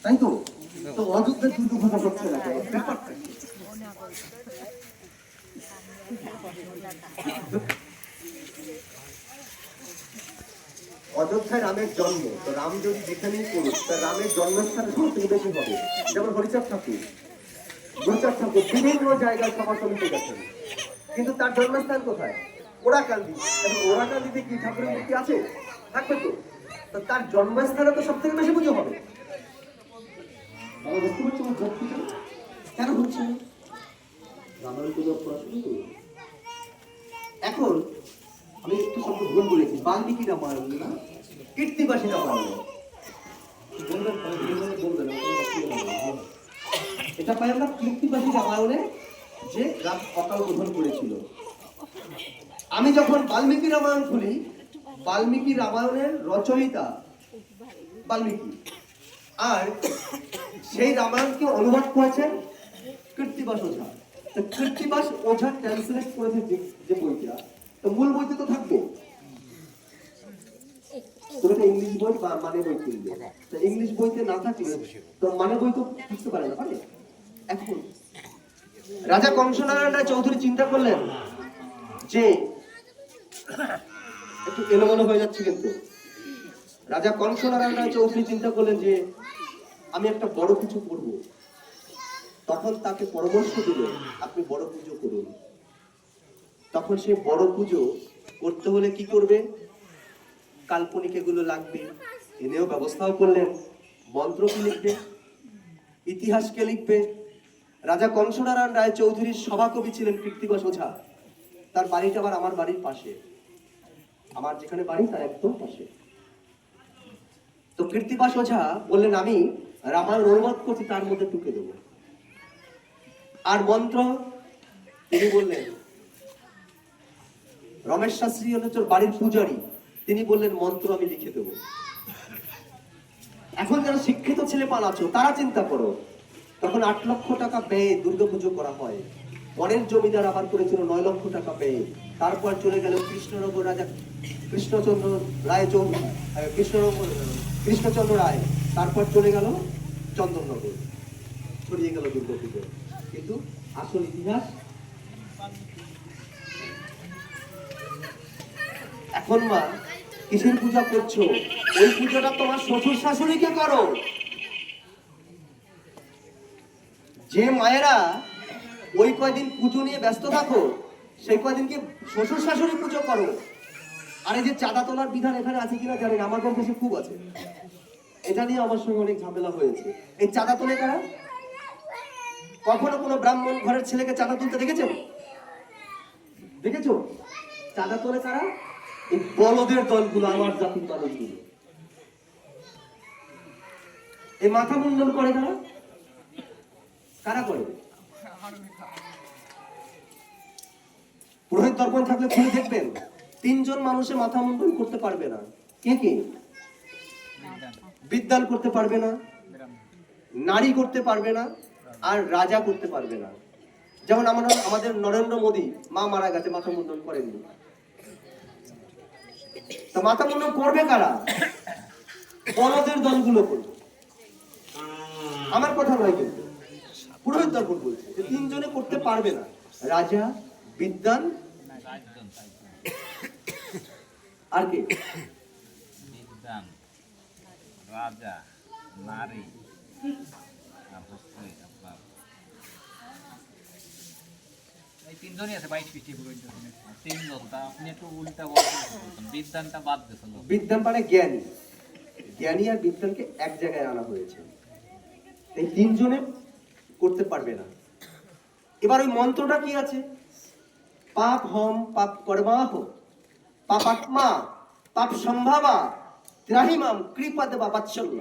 তাই তো? তো অযোধ্যার যুদ্ধ ঘটা হচ্ছে না কেন? ব্যাপারটা কি? অযোধ্যায় রামের জন্ম, তো রাম যদি যেখানেই করুক তার রামের জন্মস্থানে সব থেকে বেশি হবে। যেমন হরিচাঁদ ঠাকুর, গুরুচাঁদ ঠাকুর বিভিন্ন জায়গায় সমাচলিত গেছেন, কিন্তু তার জন্মস্থান কোথায়? ওরাকান্দি। এখন ওরাকান্দিতে কি ঠাকুরের মূর্তি আছে? থাকবে তো। তো তার জন্মস্থানে তো সব থেকে বেশি পুজো হবে। বুঝতে পারছো আমার ভক্তিটা কেন হচ্ছে না? রামায়ণ পুজো পড়াশোনা করুন। এখন আমি একটু শব্দ ভুল বলেছি, বাল্মীকি রামায়ণ না, কীর্তিবাসী রামায়ণ। এটা পাই আমরা কীর্তিবাসী রামায়ণে, যে রাম অকাল বোধন করেছিল। আমি যখন বাল্মীকি রামায়ণ খুলি, বাল্মীকি রামায়ণের রচয়িতা বাল্মীকি, আর সেই রামায়ণকে অনুবাদ করেছেন কীর্তিবাস ওঝা। কীর্তিবাস ওঝা ট্রান্সলেট করেছে যে বইটা, তো মূল বইতে তো থাকবে। তুমি ইংলিশ বই বা মানে বই কিনবে, তো ইংলিশ বইতে না থাকলে তো মানে বই তো বুঝতে পারে না, পারে? এখন রাজা কংসনারায়ণ রায় চৌধুরী চিন্তা করলেন যে একটু এলোমেলো হয়ে যাচ্ছে, কিন্তু রাজা কংসনারায়ণ রায় চৌধুরী চিন্তা করলেন যে আমি একটা বড় কিছু করব। তখন তাকে পরামর্শ দিল, আপনি বড় পুজো করুন। তখন সে বড় পুজো করতে হলে কি করবে? কাল্পনিক এগুলো লাগবে, এনেও ব্যবস্থাও করলেন। মন্ত্র কি লিখবে, ইতিহাসকে লিখবে। রাজা কংসনারায়ণ রায় চৌধুরীর সভাকবি ছিলেন কীর্তিবাস ওঝা। তার বাড়িটা আবার আমার বাড়ির পাশে, আমার যেখানে বাড়ি তার একদম পাশে। তো কীর্তিবাস ওঝা বললেন আমি রামায়ণ অনুবাদ করছি, তার মধ্যে টুকে দেবো। আর মন্ত্র তিনি বললেন, রমেশ শাস্ত্রী হলেন বাড়ির পূজারী, তিনি বললেন মন্ত্র আমি লিখে দেবো। এখন যারা শিক্ষিত ছেলে পাল আছো তারা চিন্তা করো, তখন 8 লক্ষ টাকা ব্যয়ে দুর্গাপুজো করা হয়। পরের জমিদার আবার করেছিল 9 লক্ষ টাকা ব্যয়ে। তারপর চলে গেল কৃষ্ণনগর রাজা কৃষ্ণচন্দ্র রায় চৌধুরী, কৃষ্ণচন্দ্র রায়। তারপর চলে গেল চন্দননগর, ছড়িয়ে গেল দুর্গাপুজো। কিন্তু আসল ইতিহাস এখন মা কিসের পূজা করছো? ওই পূজাটা তোমার শ্বশুর শাশুড়িকে করো। যে মায়েরা ওই কয়দিন পুজো নিয়ে ব্যস্ত থাকো, সেই কয়দিনকে শ্বশুর শাশুড়ি পুজো করো। আর এই যে চাঁদা তোলার বিধান এখানে আছে কিনা জানেন, আমাদের দেশে খুব আছে। এটা নিয়ে আমার সঙ্গে অনেক ঝামেলা হয়েছে। এই চাঁদা তোলে কারা? কখনো কোনো ব্রাহ্মণ ঘরের ছেলেকে চাঁদা তুলতে দেখেছো? দেখেছো? চাঁদা তোলে কারা? এই বলদের দলগুলো, আমার জাতির দলগুলো। এই মাথা মুন্ডন করে কারা? কারা করে? পুরোহিত দর্পণ থাকলে খুলে দেখবেন 3 জন মানুষে মাথা মুন্ডন করতে পারবে না। কে কে? বিদ্যান করতে পারবে না, নারী করতে পারবে না, আর রাজা করতে পারবে না। যেমন আমাদের নরেন্দ্র মোদী মা মারা গেছে, মাথা মুন্ডন করেননি। তো মাথা মুন্ডন করবে কারা? বলদের দলগুলো করবে। আমার কথা নয়, কিন্তু পুরোহিত দর্পণ বলছে যে 3 জনে করতে পারবে না, রাজা, বিদ্যান আর কে? বিদ্যান, রাজা, নারী, এই 3 জনই আছে 22 পৃষ্ঠে পুরো 3 জন। তা আপনি একটু উল্টা বলতেন, বিদ্যানটা বাদ দিয়েছিল। বিদ্যান মানে জ্ঞানী, জ্ঞানী আর বিদ্যানকে এক জায়গায় আনা হয়েছে। এই 3 জনে করতে পারবে না। এবার ওই মন্ত্রটা কি আছে? পাপ হম পাপ কর্মাহ পাপাত্মা পাপ সম্ভাবা ত্রাহিমাম কৃপাতে বাবাচ্ছল্য।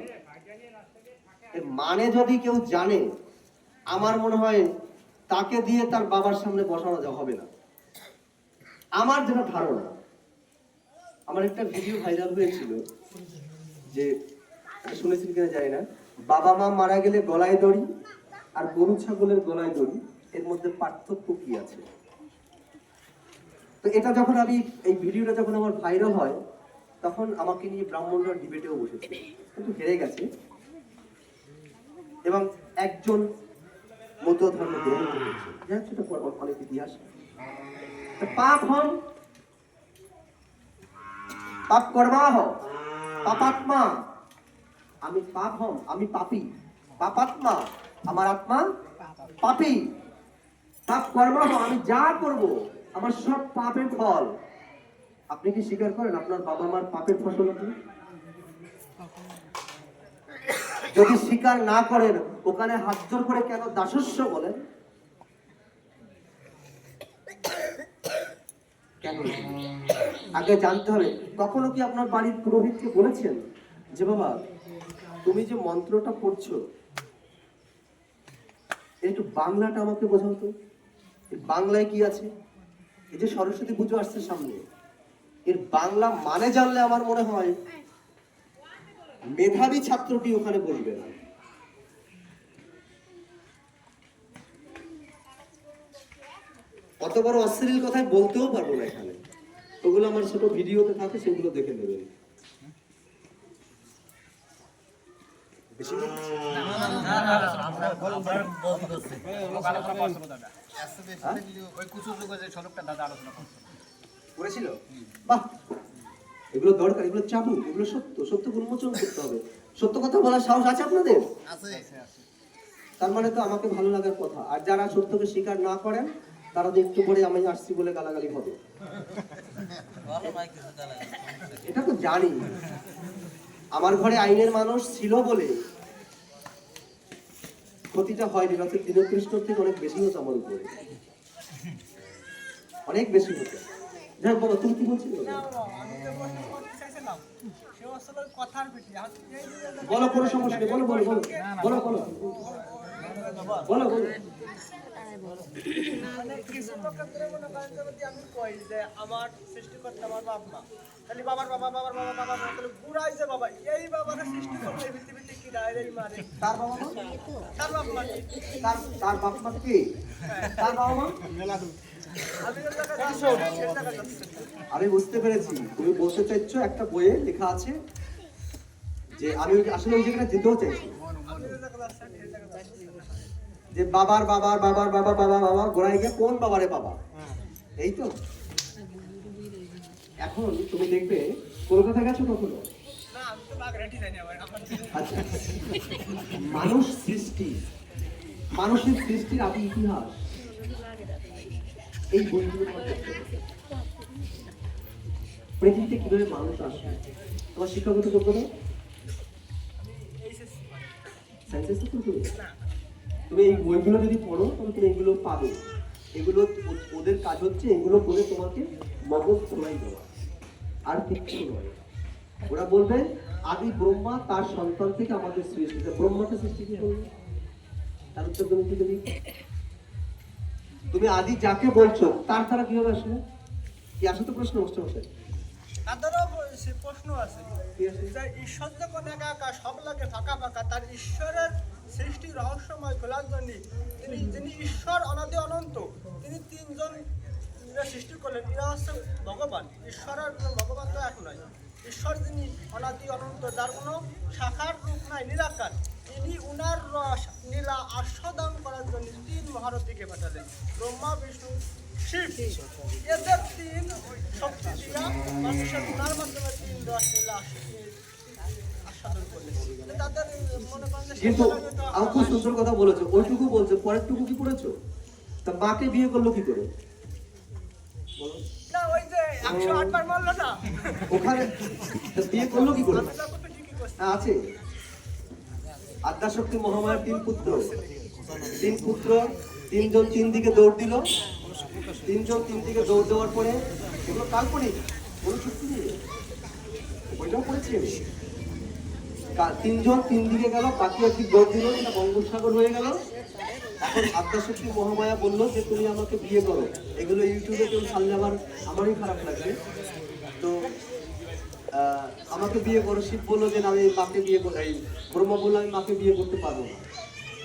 এর মানে যদি কেউ জানে, আমার মনে হয় তাকে দিয়ে তার বাবার সামনে বসানো যা হবে না। আমার যেটা ধারণা, আমার একটা ভিডিও ভাইরাল হয়েছিল যে, শুনেছেন কিনা জানি না, বাবা মা মারা গেলে গলায় দড়ি আর গরু ছাগলের গলায় দড়ি, এর মধ্যে পার্থক্য কি আছে? তো এটা যখন আমি এই ভিডিওটা যখন আমার ভাইরাল হয়, তখন আমাকে নিয়ে ব্রাহ্মণরা ডিবেটেও বসেছে, কিন্তু হেরে গেছে। এবং একজন মধ্য ধর্ম গ্রহণ করেছে। যাই হোক, সেটা অনেক ইতিহাস। তো পাপ হন, পাপ কর্মা হ, পাপাত্মা। আমি পাপ হম, আমি পাপী। পাপাত্মা, আমার আত্মা পাপী। পাপ কর্মা হ, আমি যা করব আমার সব পাপের ফল। আপনি কি স্বীকার করেন আপনার বাবা মার পাপের ফসল আপনি? যদি স্বীকার না করেন, ওখানে হাত জোর করে কেন দাসস্ব বলেন? কেন? আগে জানতে হবে। কখনো কি আপনার বাড়ির পুরোহিতকে বলেছেন যে বাবা তুমি যে মন্ত্রটা পড়ছো একটু বাংলাটা আমাকে বোঝাও তো, বাংলায় কি আছে? এই যে সরস্বতী পুজো আসছে সামনে, এর বাংলা মানে জানলে আমার মনে হয় মেধাবী ছাত্রটি ওখানে বলবে না। অত বড় অশ্লীল কথায় বলতেও পারবো না এখানে, ওগুলো আমার ছোট ভিডিওতে থাকে, সেগুলো দেখে নেবেন। বেশি বলছি? করেছিল? বাহ, এগুলো দরকার, এগুলো চাবুক, এগুলো সত্য, সত্যকে উন্মোচন করতে হবে। সত্য কথা বলার সাহস আছে আপনাদের? তার মানে তো আমাকে ভালো লাগার কথা। আর যারা সত্যকে স্বীকার না করেন তারা তো একটু পরে আমি আসছি বলে গালাগালি হবে। এটা তো জানি। আমার ঘরে আইনের মানুষ ছিল বলে ক্ষতিটা হয়নি, নয়তো দীনকৃষ্ণ থেকে অনেক বেশি হতো আমার উপরে, অনেক বেশি হতো। যাই বাবা, তুমি কি বলছিলে? বলো, কোনো সমস্যা নেই, বলো বলো বলো বলো বলো বলো বলো। মানে কিছু লোকের মনে করেন যে যদি আমি কই যে আমার সৃষ্টিকর্তা আমার বাপ মা, তাহলে বাবার বাবা বাবার বাবা বাবার মা, তাহলে বুড়াই যে বাবা, এই বাবাকে সৃষ্টি করতে এই পৃথিবীতে কি ডায়রে মারে? তার বাবা মা? তার বাপ মা কি? তার বাপ মা কি? তার বাবা মা? আমি বুঝতে পেরেছি তুমি বলতে চাইছো, একটা বইয়ে লেখা আছে যে আমি আসলে ওই জায়গাটা যেতেও চাইছি, যে বাবার বাবার বাবার বাবা বাবা বাবা গোড়ায় গিয়ে কোন বাবারে বাবা, এই তো। এখন তুমি দেখবে, কলকাতা গেছো কখনো? আচ্ছা, মানুষ সৃষ্টি, মানুষের সৃষ্টির আদি ইতিহাস এই বইগুলো পৃথিবীতে কিভাবে মানুষ আসে তোমার শিক্ষাগত যোগ্যতা তুমি এই বইগুলো যদি পড়ো তাহলে তুমি এগুলো পাবে। এগুলো ওদের কাজ হচ্ছে এগুলো বলে তোমাকে মগজ ধোলাই দেওয়া, আর কিচ্ছু নয়। ওরা বলবে আদি ব্রহ্মা তার সন্তান থেকে আমাদের সৃষ্টি, ব্রহ্মাকে সৃষ্টি কি করবে? তার উত্তর তুমি কি দেবে? তুমি আদি যাকে বলছো তার দ্বারা কিভাবে আসলে কি আসে? তো প্রশ্ন বসে তাদেরও প্রশ্ন আছে যে ঈশ্বর যখন একা একা সব লাগে ফাঁকা ফাঁকা, তার ঈশ্বরের সৃষ্টি রহস্যময় খোলার জন্য যিনি ঈশ্বর অনাদি অনন্ত, তিনি তিনজন সৃষ্টি করলেন। এরা হচ্ছে ভগবান। ঈশ্বরের ভগবান তো এক নয়। ঈশ্বর যিনি অনাদি অনন্ত, যার কোনো শাখার রূপ নাই, নিরাকার, তিনি উনার রস নীলা আস্বাদন করার জন্য তিন মহারথীকে পাঠালেন, ব্রহ্মা বিষ্ণু শিব। এদের তিন শক্তি দিয়া মানুষের উনার মাধ্যমে তিন রস নীলা আস্বাদন করলেন। তাদের মনে করেন যে কিন্তু আমি খুব সুন্দর কথা বলেছো, ওইটুকু বলছো, পরের টুকু কি করেছো? তা মাকে বিয়ে করলো কি করে? না, ওই যে 108 বার মারলো না, ওখানে বিয়ে করলো কি করে? আছে আদ্যাশক্তি মহামায়ার তিন পুত্র, তিনজন তিন দিকে দৌড় দিল। তিনজন তিন দিকে দৌড় দেওয়ার পরে, এগুলো কাল্পনিক, কোনো সত্যি নেই, ওইটাও করেছি আমি। তিনজন তিন দিকে গেল, বাকি একদিক দৌড় দিল, সেটা বঙ্গোপসাগর হয়ে গেল। এখন আদ্যাশক্তি মহামায়া বললো যে তুমি আমাকে বিয়ে করো। এগুলো ইউটিউবে কেউ ছাড়লে আমারই খারাপ লাগবে। তো আমাকে বিয়ে করো। শিব বললো যে আমি মাকে বিয়ে করি, ব্রহ্মা বললো আমি মাকে বিয়ে করতে পারবো না,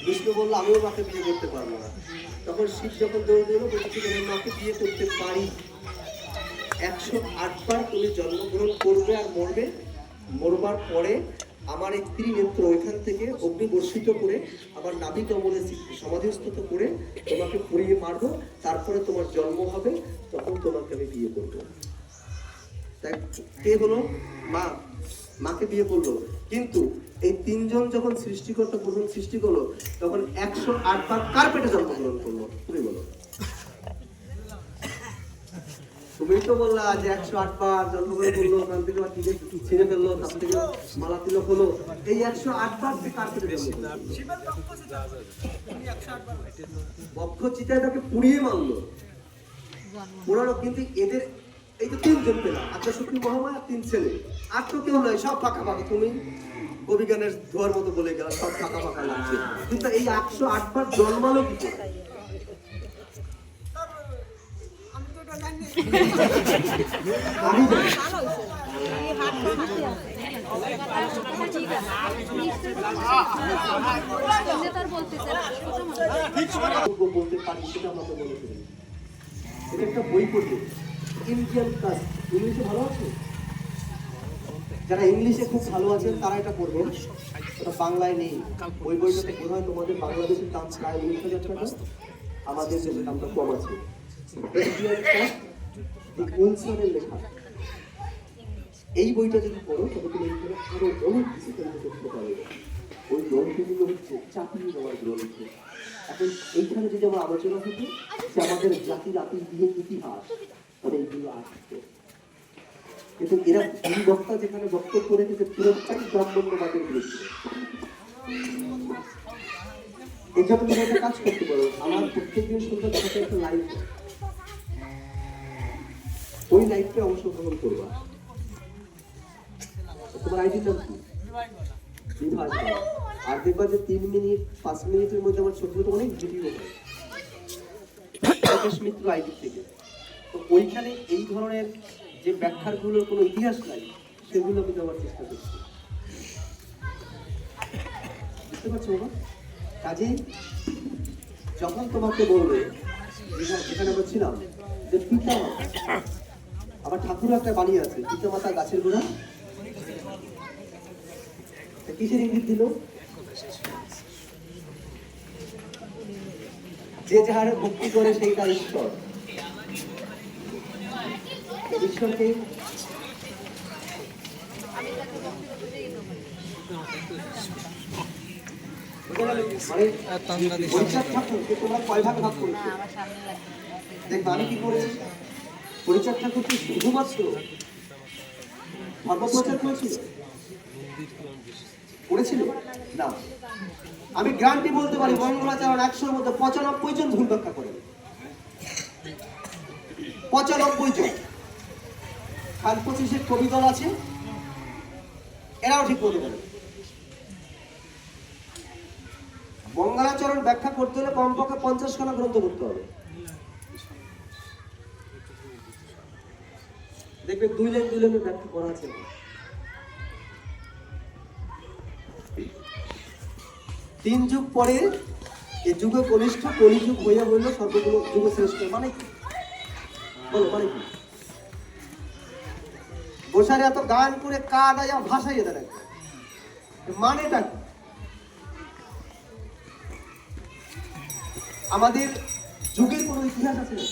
বিষ্ণু বললো আমিও মাকে বিয়ে করতে পারবো না। তখন শিব যখন দৌড় দিল, বলছি আমি মাকে বিয়ে করতে পারি। 108 বার তুমি জন্মগ্রহণ করবে আর মরবে, মরবার পরে আমার এই ত্রিনেত্র এখান থেকে অগ্নি বর্ষিত করে আমার নাভি কমলে সমাধিস্থিত করে তোমাকে পুড়িয়ে মারবো, তারপরে তোমার জন্ম হবে, তখন তোমাকে আমি বিয়ে করবো। তাই কে হলো? মা, মাকে বিয়ে করলো। কিন্তু এই তিনজন যখন সৃষ্টিকর্তা প্রথম সৃষ্টি করলো, তখন 108 বার কার পেটে জন্মগ্রহণ করলো? তুমি বলো। তুমি তো বললা যে 108 বার জন্মগ্রহণ করলো, ওখান থেকে ছিঁড়ে ফেললো, তার থেকে মালা তিলক হলো। এই 108 বার কার পেটে জন্মগ্রহণ করলো? শিবের পক্ষ ছিল, তিনি 108 বার বক্ষ চিতায় তাকে পুড়িয়ে মারলো, পুরানো। কিন্তু এদের এই তো তিনজন পেলাম, আদ্যাশক্তি মহামায়া, 3 ছেলে, আর তো কেউ নয়, সব ফাঁকা ফাঁকা। তুমি কবিগানের ধোয়ার মতো বলে গেল, সব ফাঁকা ফাঁকা লাগছে। কিন্তু এই 108 বার জন্মালো কি করে? আমি তো এটা জানি না। আমি জানি। বলতে পারি সেটা আমাকে মনে করি। এটা একটা বই পড়বে, ইন্ডিয়ান কাস্ট। ইংলিশে ভালো আছে? যারা ইংলিশে খুব ভালো আছেন তারা এটা পড়বেন, ওটা বাংলায় নেই। ওই বইটাতে বোধ হয় তোমাদের বাংলাদেশের দাম প্রায় 19,000 টাকা, আমাদের দেশের দামটা কম আছে। ইন্ডিয়ান কাস্ট, দি উইলসনের লেখা। এই বইটা যদি পড়ো তবে তুমি এইখানে আরো অনেক কিছু করতে পারবে। ওই গ্রন্থগুলো হচ্ছে চাপিয়ে দেওয়ার গ্রন্থ। এখন এইখানে যদি আমার আলোচনা হতো যে আমাদের জাতির আতিথ্যের ইতিহাস, তবে এইগুলো আসতো। কিন্তু এরা দুই বক্তা যেখানে বক্তব্য রেখেছে পুরোটাই ব্রাহ্মণ্যবাদের বিরুদ্ধে। এই জন্য তুমি একটা কাজ করতে পারো, আমার প্রত্যেকদিন সন্ধ্যা 10টায় একটা লাইভ, ওই লাইভে অংশগ্রহণ করবা। তোমার আইডি নাম কি? বিভাস। আর দেখবা যে 3 মিনিট 5 মিনিটের মধ্যে আমার ছোট অনেক ভিডিও হয় প্রকাশ মিত্র আইডি থেকে। তো ওইখানে এই ধরনের যে ব্যাখ্যাগুলোর কোনো ইতিহাস নাই, সেগুলো আমি দেওয়ার চেষ্টা করছি। বুঝতে পারছো বাবা? কাজেই যখন তোমাকে বলবে, যেখানে আমরা ছিলাম যে পিতা মাতা, আবার ঠাকুর একটা বাণী আছে, পিতা মাতা গাছের গোড়া, কিসের ইঙ্গিত দিল? যে যাহারে ভক্তি করে সেই তার ঈশ্বর। ঈশ্বরকে পরিচার ঠাকুরকে তোমরা কয় ভাগ ভাগ করেছো? দেখবে আমি কি করেছি? পরিচার ঠাকুর কি শুধুমাত্র ধর্মপ্রচার করেছিল? করেছিল না। আমি গ্যারান্টি বলতে পারি মঙ্গলাচরণ 100-র মধ্যে 95 জন ভুল ব্যাখ্যা করেন। 95 জন। খান 25-এর কবি দল আছে, এরাও ঠিক বলতে পারে। মঙ্গলাচরণ ব্যাখ্যা করতে হলে কমপক্ষে 50 খানা গ্রন্থ করতে হবে। দেখবে 2 লাইনের ব্যাখ্যা করা আছে। 3 যুগ পরে এই যুগে কনিষ্ঠ কলিযুগ হইয়া হইল সর্বগুলো যুগে শ্রেষ্ঠ। মানে কি বলো, মানে কি? বসারে এত গান করে কাদাইয়া ভাষাইয়ে দেয়, মানেটা কি? আমাদের যুগের কোনো ইতিহাস আছে না?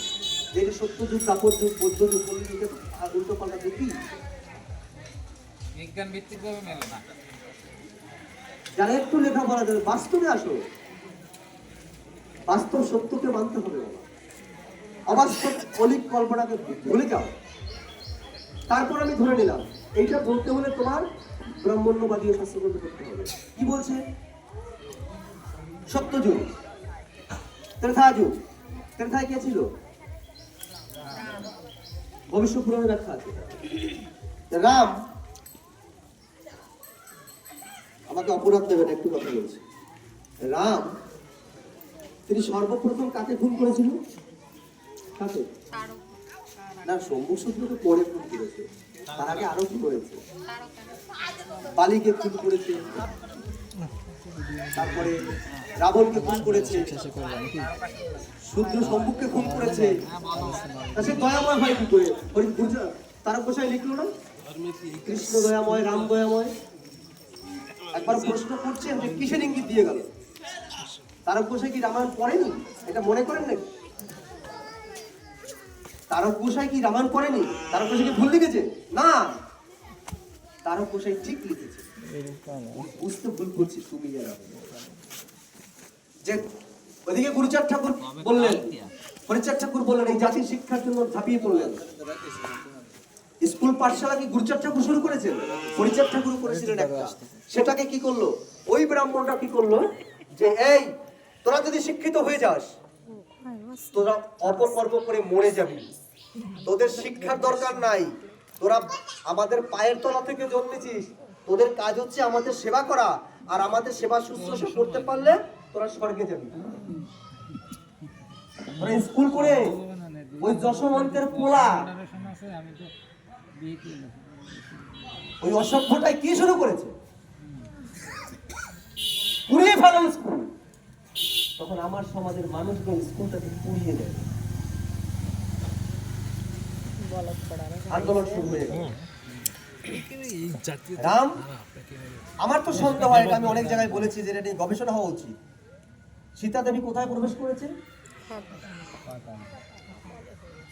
যে সত্য যুগ, দ্বাপর যুগ, বৌদ্ধ যুগ, কলিযুগে উল্টো পাল্টা দেখি বিজ্ঞান ভিত্তিক ভাবে মেলে না। যারা একটু লেখাপড়া যাবে, বাস্তবে আসো, বাস্তব সত্যকে মানতে হবে। অবাস্তব অলিক কল্পনাকে ভুলে যাও। তারপর আমি ধরে নিলাম এইটা বলতে হলে তোমার ব্রাহ্মণ্যবাদী শাস্ত্রগ্রন্থ করতে হবে। কি বলছে? সত্য যুগ, ত্রেতা যুগ। ত্রেতায় কে ছিল? ভবিষ্য পুরাণে ব্যাখ্যা আছে। রাম, আমাকে অপরাধ দেবেন, একটু কথা বলছি। রাম তিনি সর্বপ্রথম কাকে খুন করেছিল? কাকে না, শম্ভুসূত্রকে পরে খুন করেছে, তার আগে আরো কি করেছে? বালিকে খুন করেছে, তারপরে রাবণকে খুন করেছে, শূদ্র শম্ভুকে খুন করেছে। সে দয়াময় হয় কি করে? তারা কোথায় লিখলো না কৃষ্ণ দয়াময়, রাম দয়াময়? একবার প্রশ্ন করছেন যে কিসের ইঙ্গিত দিয়ে গেল? তারক গোসাই কি রামায়ণ পড়েনি? এটা মনে করেন নাকি? তারক গোসাই কি রামায়ণ পড়েনি? তারক গোসাই কি ভুল লিখেছে? না, তারক গোসাই ঠিক লিখেছে। বুঝতে ভুল করছি তুমি আর আমি। যে ওদিকে গুরুচাঁদ ঠাকুর বললেন, হরিচাঁদ ঠাকুর বললেন এই জাতির শিক্ষার জন্য ঝাঁপিয়ে পড়লেন। স্কুল পাঠশালা কি গুরুচাঁদ ঠাকুর শুরু করেছেন? হরিচাঁদ ঠাকুর করেছিলেন একটা। সেটাকে কি করলো ওই ব্রাহ্মণরা? কি করলো যে এই তোরা যদি শিক্ষিত হয়ে যাস, তোরা অপকর্ম করে মরে যাবি, তোদের শিক্ষার দরকার নাই, তোরা আমাদের পায়ের তলা থেকে জন্মেছিস, তোদের কাজ হচ্ছে আমাদের সেবা করা, আর আমাদের সেবা শুশ্রূষা করতে পারলে তোরা স্বর্গে যাবি। তোরা স্কুল করে ওই যশোমন্তের পোলা ওই অসভ্যটাই কি শুরু করেছে? পুড়িয়ে ফেলো স্কুল। তখন আমার সমাজের মানুষগুলো স্কুলটাকে পুড়িয়ে দেয়, আন্দোলন শুরু হয়ে গেল। রাম, আমার তো সন্দেহ হয়, আমি অনেক জায়গায় বলেছি যে এটা নিয়ে গবেষণা হওয়া উচিত। সীতা দেবী কোথায় প্রবেশ করেছে?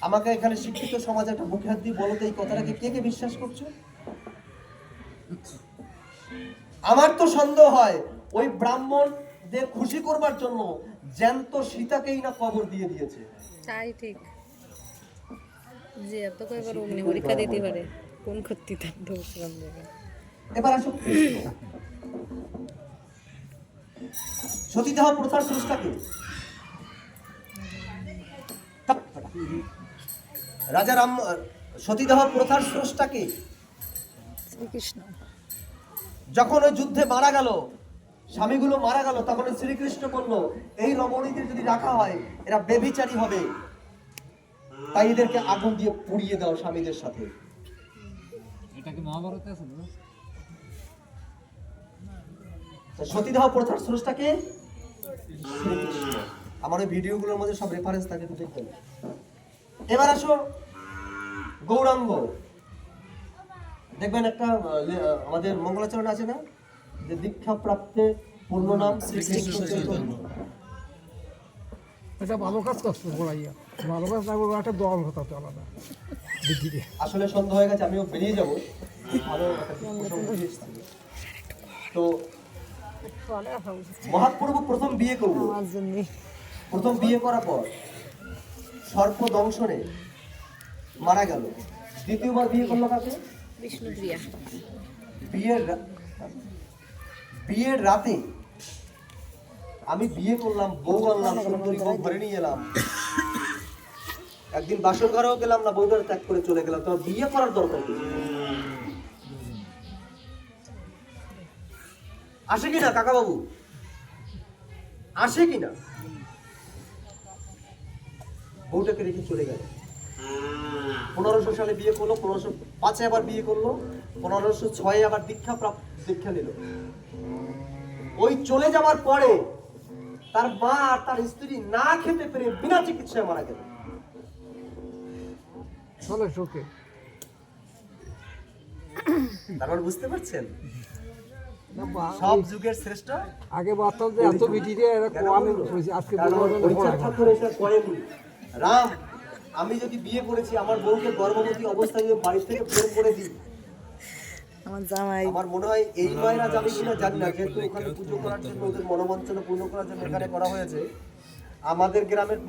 আমাকে এখানে শিক্ষিত সমাজ একটা মুখে হাত দিয়ে বলো তো, এই কথাটাকে কে কে বিশ্বাস করছো? আমার তো সন্দেহ হয় ওই ব্রাহ্মণদের খুশি করবার জন্য জ্যান্ত সীতাকেই না কবর দিয়ে দিয়েছে। তাই ঠিক যে এত কয়বার অগ্নি পরীক্ষা দিতে পারে, কোন ক্ষতি তার দোষ বন্ধ। এবার আসো, সতীদাহ প্রথার স্রষ্টাকে রাজা রাম, সতীদাহ প্রথার স্রষ্টাকে শ্রীকৃষ্ণ যখন ওই যুদ্ধে মারা গেল, স্বামীগুলো মারা গেল, তখন শ্রীকৃষ্ণ বলল এই রমণীদের যদি রাখা হয় এরা বেবিচারী হবে, তাই এদেরকে আগুন দিয়ে পুড়িয়ে দাও স্বামীদের সাথে। এটা কি মহাভারতে আছে না? সতীদাহ প্রথার স্রষ্টাকে শ্রীকৃষ্ণ। আমার ওই ভিডিওগুলোর মধ্যে সব রেফারেন্স থাকে, তো দেখবেন। এবার আসো গৌরাঙ্গ, দেখবেন একটা আমাদের মঙ্গলাচরণ আছে না, যে দীক্ষা প্রাপ্তে পূর্ণ নাম শ্রীকৃষ্ণ চৈতন্য। এটা ভালো কাজ করছো বড়াইয়া, ভালো কাজ না করবো একটা দল হতো আলাদা দিদিরে। আসলে সন্ধ্যা হয়ে গেছে, আমিও বেরিয়ে যাবো। ভালো একটা প্রসঙ্গ এসেছিল। তো মহাপ্রভু প্রথম বিয়ে করলো, আমার জন্য প্রথম বিয়ে করার পর সর্প দংশনে মারা গেল। দ্বিতীয়বার বিয়ে করলো কাকে? বিষ্ণুপ্রিয়া। বিয়ের রাতে আমি বিয়ে করলাম, বউ আনলাম, সুন্দরী বউ ঘরে নিয়ে এলাম, একদিন বাসর ঘরেও গেলাম না, বউটার ত্যাগ করে চলে গেলাম। তোমার বিয়ে করার দরকার কি? আসে কিনা কাকা বাবু, আসে কিনা? বউটাকে রেখে চলে গেল। 1500 সালে বিয়ে করলো, 1505 আবার বিয়ে করলো, 1506 আবার দীক্ষা নিল। ওই চলে যাওয়ার পরে তার মা আর তার স্ত্রী না খেতে পেরে বিনা চিকিৎসায় মারা গেল। চলে শোকে তারপর বুঝতে পারছেন না বা সব যুগের শ্রেষ্ঠ আগে বাতাল যে এত বিটিরে এরা কোয়ানে করেছে, আজকে করেনি। রাম, আমি যদি বিয়ে করেছি, আমার বউকে গর্ভবতী অবস্থায় যদি বাড়ি থেকে বের করে দিই, আমার জামাই আমার মনে হয় এই মায়েরা যাবে কিনা জানি না, যেহেতু ওখানে পুজো করার জন্য ওদের মনোবাঞ্ছনা পূর্ণ করার জন্য এখানে করা হয়েছে। আমাদের গ্রামের